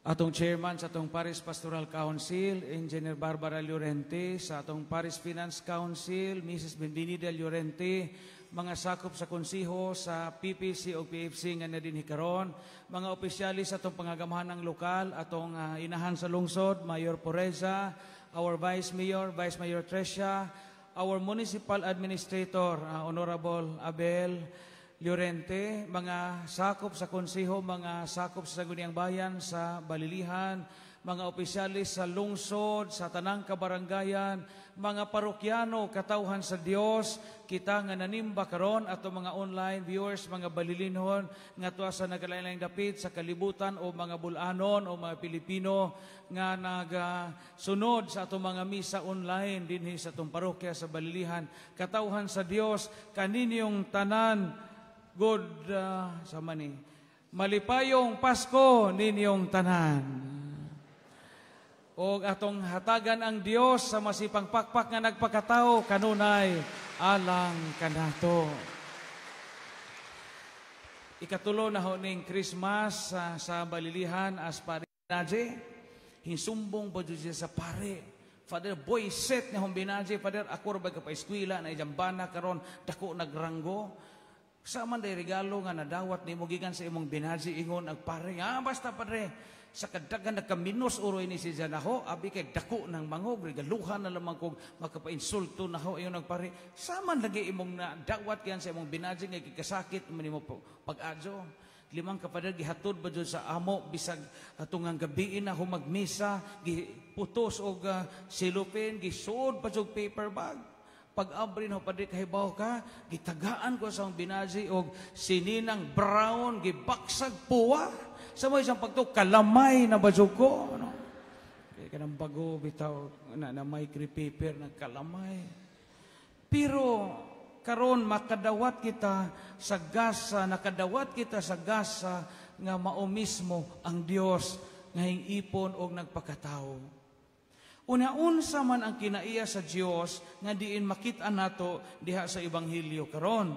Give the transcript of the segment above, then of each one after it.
Atong chairman sa atong Paris Pastoral Council, Engineer Barbara Llorente, sa atong Paris Finance Council, Mrs. Benvenida Llorente, mga sakop sa konsiho sa PPC o PFC nga na din hikaron, mga opisyalis sa atong pangagamahan ng lokal, atong inahan sa lungsod, Mayor Poreza, our Vice Mayor, Vice Mayor Trecia, our Municipal Administrator, Honorable Abel Llorente, mga sakop sa konseho, mga sakop sa Sangguniang Bayan sa Balilihan, mga opisyalis sa lungsod, sa tanang kabarangayan, mga parokyano, katawhan sa Dios, kita nga nanimba karon ato mga online viewers, mga balilinhon, nga tuwa sa nagalain-laing dapit sa kalibutan o mga bulanon o mga Pilipino nga nagasunod sa ato mga misa online dinhi sa atong parokya sa Balilihan. Katawhan sa Dios, kaninyong tanan, good, malipayong Pasko ninyong tanan. O atong hatagan ang Dios sa masipang pakpak nga nagpakatao, kanunay alang kanato. Ikatulo na ho ning Christmas sa Balilihan as pare Binaje, hinsumbong po siya sa pare. Father, boy set ni Binaje, Father, ako rin pa eskwela na ijambana karon dako nagranggo. Sa man day regalo nga nadawat ni mo gikan sa imong Binaje ingon ag pare, basta pare, sa kadagan nagkaminos uroy ni si Janaho, abi kay dako ng mangog, regaluhan na lamang kong makapainsulto na ho, ayun nagpare, saman lagi imong nadawat yan sa imong Binaje, nga kikasakit, mo pag-adyo. Limang kapader, gihatod ba dyan sa amo, bisag atungang gabiin na humagmisa, giputos o silupin, gisod pa dyan paper bag. Pag-abri na padre kahibaw ka, gitagaan ko sa Binaje o sininang brown, gibaksag puwa. Sa mo isang pagto, kalamay na badyog ko. Ano? Kaya ka ng bago, bitaw, na may paper ng kalamay. Pero, karon makadawat kita sa gasa, nakadawat kita sa gasa, nga mao mismo ang Dios, nga hingipon o nagpakatao. Una-unsa man ang kinaiya sa Dios nga diin makita nato diha sa Ebanghelyo karon.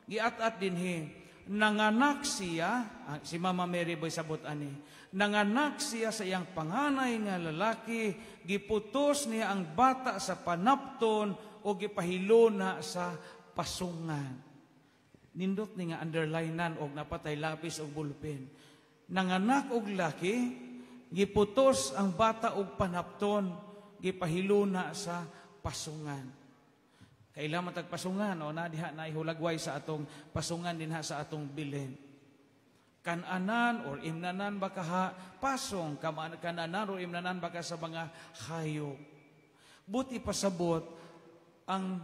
Giat-at dinhi, nanganak siya, si Mama Mary boy sabot ani, nanganak siya sa iyang panganay nga lalaki, giputos niya ang bata sa panapton o gipahilona sa pasungan. Nindot ni nga underlinean og napatay lapis og bulpen. Nanganak og laki, giputos ang bata og panapton, gipahiluna sa pasungan. Kailangan tagpasungan o na diha na ihulagway sa atong pasungan dinha sa atong bilin. Kananan or imnanan baka pasong, kananan or imnanan baka sa mga hayop. Buti pasabot ang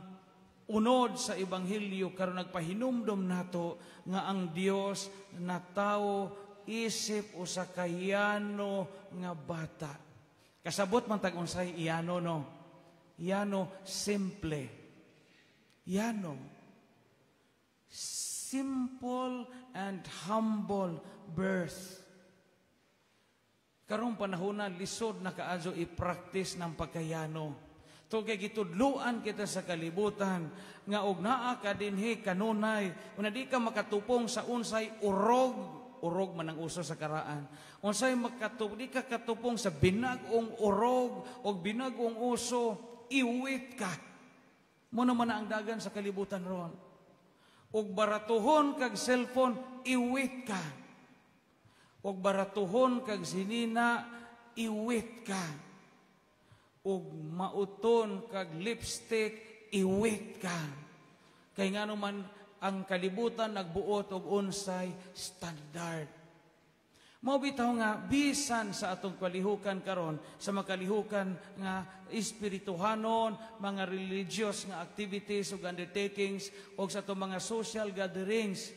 unod sa Ebanghelyo karon nagpahinumdom nato nga ang Dios na tao isip o sa kayano nga bata. Kasabot man tag-unsay iyano no. Iyano simple. Iyano. Simple and humble birth. Karong panahon na lisod na kaadyo i-practice ng pagkayano. To kay gitudluan kita sa kalibutan nga og naa ka dinhi kanunay, una di ka makatupong sa unsay urog man ang uso sa karaan. Unsay di ka katupong sa binag-ong urog o binag-ong uso, iwit ka. Mo naman na ang dagan sa kalibutan ron. Og baratuhon kag cellphone, iwit ka. Og baratuhon kag sinina, iwit ka. Og mauton kag lipstick, iwit ka. Kay nga naman ang kalibutan nagbuot og unsay standard. Mao bitaw nga bisan sa atong kalihukan karon, sa makalihukan nga espirituhanon, mga religious nga activities ug undertakings ug sa atong mga social gatherings,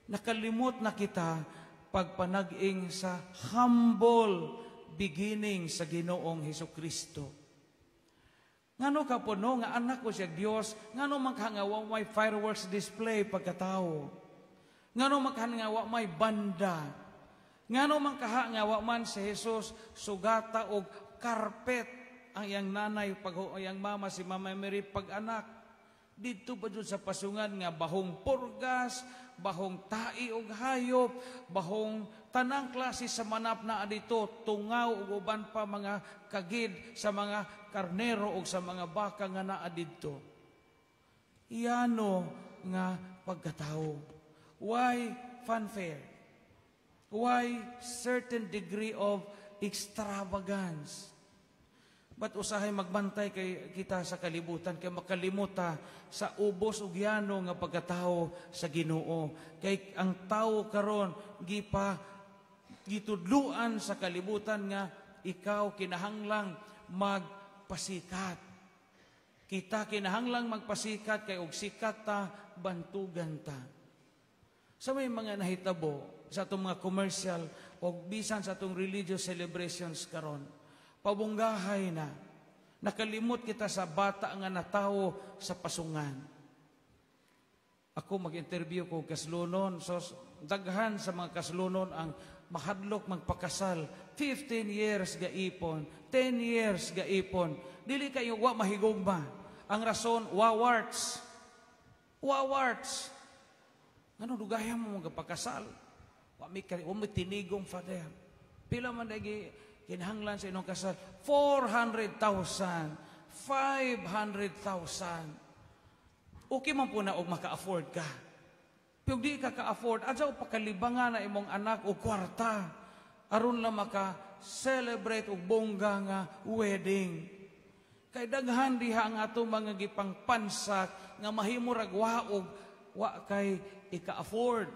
nakalimot na kita pagpanag-ing sa humble beginning sa Ginoong Hesukristo. Ngano ka po no, nga anak ko siya Dios, ngano makahangawa may fireworks display pagkatao. Ngano makahangawa may banda. Ngano makahangawa man si Jesus sugata og carpet ang iyang nanay pag iyang mama si Mama Mary pag anak. Dito pa dun sa pasungan nga bahong purgas, bahong tai og hayop, bahong tanang klase sa manap na adito, tungaw ug uban pa mga kagid sa mga karnero ug sa mga baka nga naa didto. Iyano nga pagkatao. Why fanfare? Why certain degree of extravagance? Ba't usahay magbantay kay kita sa kalibutan, kay makalimuta sa ubos ug yano nga pagkatao sa Ginoo. Kay ang tao karon gitudluan sa kalibutan nga ikaw kinahanglang magpasikat. Kita kinahanglang magpasikat kay og sikat ta bantugan ta. Sa may mga nahitabo sa atong mga commercial o bisan sa atong religious celebrations karon, pabunggahay na. Nakalimot kita sa bata nga natawo sa pasungan. Ako mag-interview ko kaslunon. So, daghan sa mga kaslunon ang mahadlok magpakasal. 15 years gaipon. 10 years gaipon. Dili kayo wa mahigugma. Ang rason, wawarts. Wawarts. Ano, dugayan mo magpakasal? Wa may tinigong, Father. Pila man dagi kinahanglan sa inyong kasal, 400,000, 500,000. Okay man po na og maka-afford ka. Pero di ka ka-afford, adyaw pakalibangan na imong anak o kwarta. Aron lang maka-celebrate og bongga nga wedding. Kay daghan diha ang atong mga gipangpansak nga mahimurag waog, wa kay ika-afford.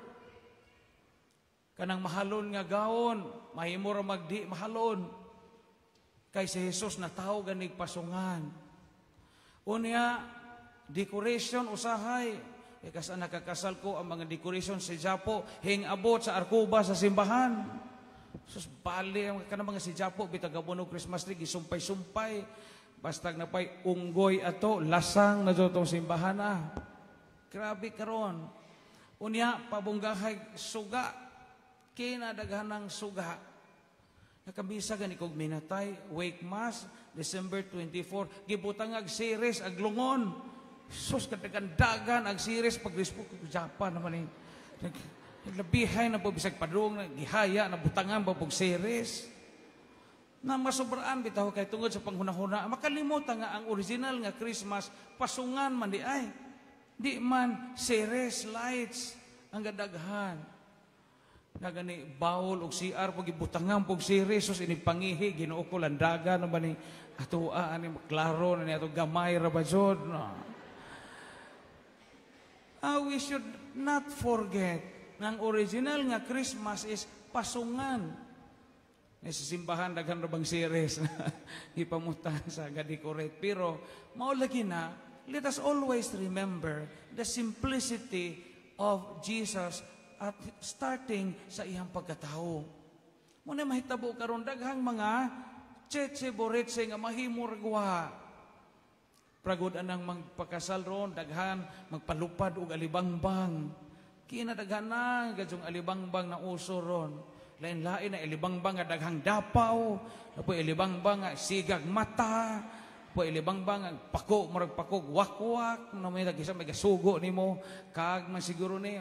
Kanang mahalon nga gaon, mahimura magdi mahalon. Kay si Jesus na tao ganig pasungan. Unya, decoration usahay. Kasi nakakasal ko ang mga decoration sa Japo, hingabot sa arkuba sa simbahan. Sus, bali ang kanang mga si Japo, bitagabunog Christmas tree, gisumpay-sumpay. Basta napay unggoy ato, lasang na dito itong simbahan na. Grabe karon. Unya, pabunggahay suga. Kinadaghan ng suga. Nakabisa gani kog minatay, wake mass, December 24, gibutang ag series, ag lungon. Sus, kadagan ag series, pag-Facebook ko Japan naman eh. Naglabihay na po, bisag padung, gihaya, nabutangan po pag series. Na masubraan bitaw kay tungod sa panghuna-huna, makalimutan nga ang original nga Christmas, pasungan man di ay. Di man series, lights, ang gadaghan. Nagani bawol og CR pag ibutangan pag series sus ini pangihi Ginoo ko landaga naman ni ato ani klaro na ni ato gamay ra ba jud no. We should not forget ang original nga Christmas is pasungan. Sa simbahan daghan ra bang series na ipamutan sa ga-decorate pero mao lagi na let us always remember the simplicity of Jesus at starting sa iyang pagkatao. Muna mahitabo karon daghang mga tsetseboretse nga mahimurgwa. Pragod anang magpakasal ron, daghan magpalupad og alibangbang. Kinadaghan na gadyong alibangbang na uso ron. Lain-lain na alibangbang nga daghang dapaw, apo alibangbang nga sigag mata, po ilibangbang ang pako, murag pakog, wakwak, na may nag-isa may kasugo ni mo, kag man siguro ni,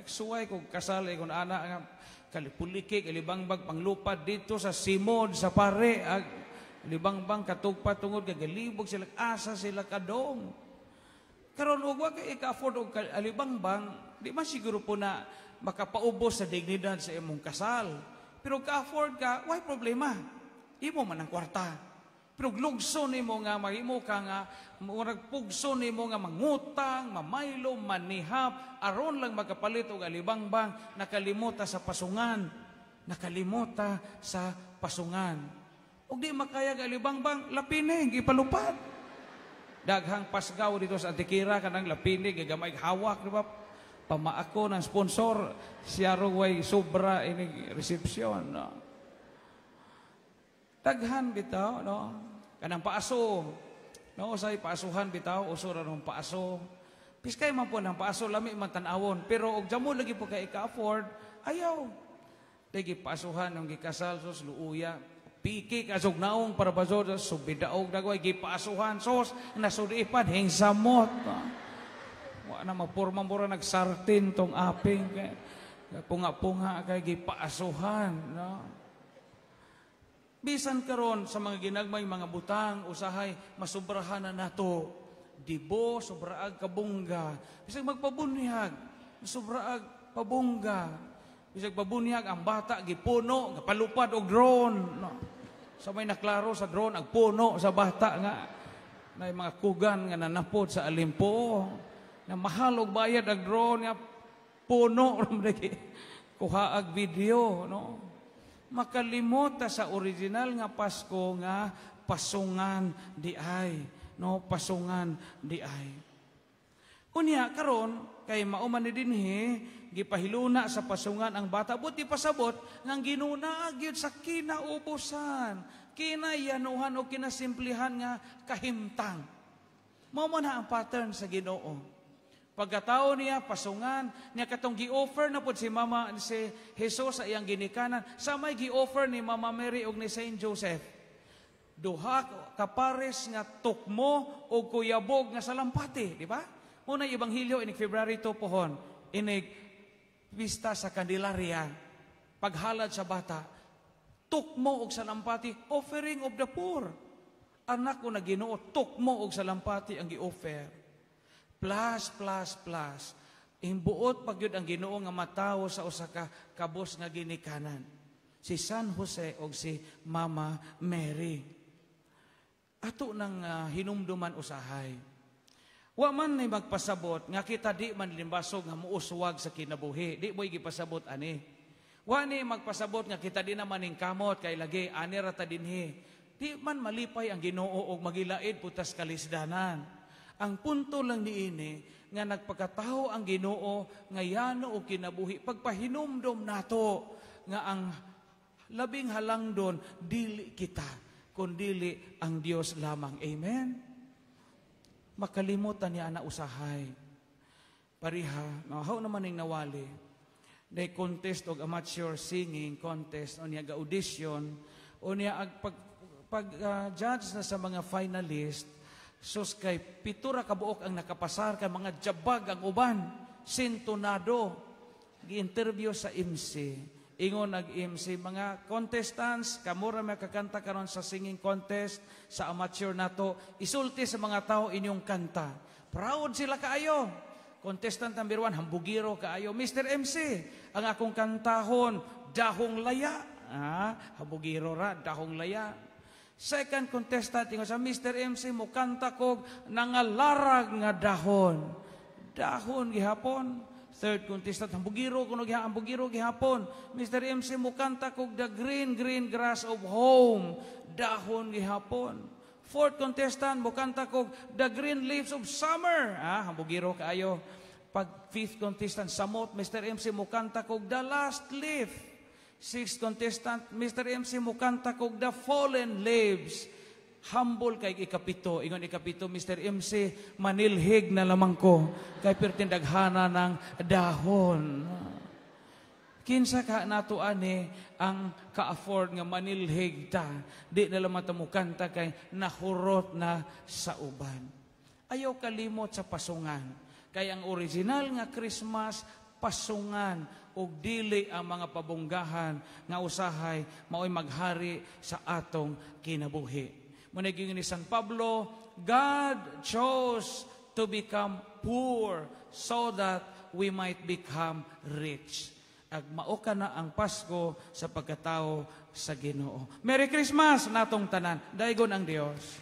suway kung kasal, kung anak nga, kalipulikik, ilibangbang panglupad dito sa simod, sa pare, ilibangbang katugpa tungod, gagalibog sila, asa sila kadong. Karon ugwa kay ika-afford og alibangbang, di man siguro po na makapaubos sa dignidad sa imong kasal. Pero ka-afford ka, why problema? Imo man ang kwarta. Pero lugso nimo nga mahimo ka nga murag pugso nimo nga mangutang, mamaylo, manihap aron lang magapalit og alibangbang, nakalimota sa pasungan. Nakalimota sa pasungan. Og di makaya alibangbang, lapini gipalupad. Daghang pasgaw dito sa Antikira kanang lapini gagamay hawak, di ba? Pamaako ng sponsor, siya way sobra ini resepsyon. No? Daghan bitaw, no? Kanang paaso. No, say paasuhan bitaw, uso ra ng paaso. Piskay man po ng paaso, lami man tan-awon. Pero og jamo lagi po kay ika-afford, ayaw. Dagi paasuhan ng gikasal, sos luuya. Piki kasog naong para bazod, subidaog dagway gipaasuhan, sos nasudipad, hingsamot. No? Wa na mapurma mura nagsartin tong aping kay punga-punga kay gipaasuhan, no? Bisan karon sa mga ginagmay mga butang usahay masubrahan na nato. Dibo sobraag kabungga. Bisag magpabunyag, sobraag pabungga. Bisag pabunyag ang bata gipuno, gapalupad og drone, no? Sa may naklaro sa drone ag puno sa bata nga na mga kugan nga nanapod sa alimpo na mahal og bayad ag drone nga puno kuha ag video, no? Makalimot sa original nga Pasko nga pasungan di ay, no? Pasungan di ay. Unya karon kay mauman ni dinhi gipahiluna sa pasungan ang bata buti pasabot nang ginuna gyud sa kinaubusan, kinayanuhan o kinasimplihan nga kahimtang. Mao man ang pattern sa Ginoo. Pagkatao niya pasungan niya katong gi-offer na pud si Mama si Jesus sa iyang ginikanan, sa may gi-offer ni Mama Mary ug ni Saint Joseph. Duha ka pares nga tukmo o kuyabog nga salampati, di ba? Muna Ebanghelyo inig February 2 pohon, inig Pista sa Candelaria, paghalad sa bata, tukmo og salampati, offering of the poor. Anak ko na Ginoo, tukmo og salampati ang gi-offer. Plus. Imbuot pagyud ang Ginoo nga matawo sa usa ka kabos nga ginikanan. Si San Jose og si Mama Mary. Ato nang hinumduman usahay. Wa man ni magpasabot nga kita di man limbasog nga muuswag sa kinabuhi. Di boy gipasabot ani. Wa ni magpasabot nga kita di naman ning kamot kay lagi ani ra ta dinhi. Di man malipay ang Ginoo og magilaid putas kalisdanan. Ang punto lang niini nga nagpakataho ang Ginoo nga yano og kinabuhi pagpahinumdom nato nga ang labing halangdon dili kita kundi ang Dios lamang. Amen. Makalimutan niya na usahay. Pariha, mahaw naman ng nawali. Day contest og amateur singing contest o niya ga-audition o niya pag-judge na sa mga finalist. Sus kay pitura kabuok ang nakapasar kay mga jabag ang uban. Sintonado. Gi-interview sa MC. Ingon nag-MC, mga contestants, kamura may kakanta karon sa singing contest, sa amateur nato, isulti sa mga tao inyong kanta. Proud sila kaayo. Contestant number 1, hambugiro kaayo. Mr. MC, ang akong kantahon, Dahong Laya. Hambugiro ra, Dahong Laya. Second contestant, ingon sa Mr. MC, mo kanta kog nangalarag nga dahon. Dahon gihapon. Third contestant, hambugiro gihapon. Mr. MC mo kanta kog the green grass of home. Dahon gihapon. Fourth contestant mo kanta kog the green leaves of summer. Hambugiro kaayo. Pag fifth contestant samot, Mr. MC mo kanta kog the last leaf. Sixth contestant, Mr. MC mo kanta kog the fallen leaves. Humble kay ikapito. Ingon ikapito, Mr. MC, manilhig na lamang ko. Kay pertindaghana ng dahon. Kinsa ka nato ani ang ka-afford nga manilhig ta. Di na lamang tamukanta kay nahurot na sa uban. Ayaw kalimot sa pasungan. Kay ang original nga Christmas, pasungan ug dili ang mga pabunggahan nga usahay mao'y maghari sa atong kinabuhi. Muna ni San Pablo, God chose to become poor so that we might become rich. Ag mao ka na ang Pasko sa pagkatao sa Ginoo. Merry Christmas natong tanan. Daygon ang Dios.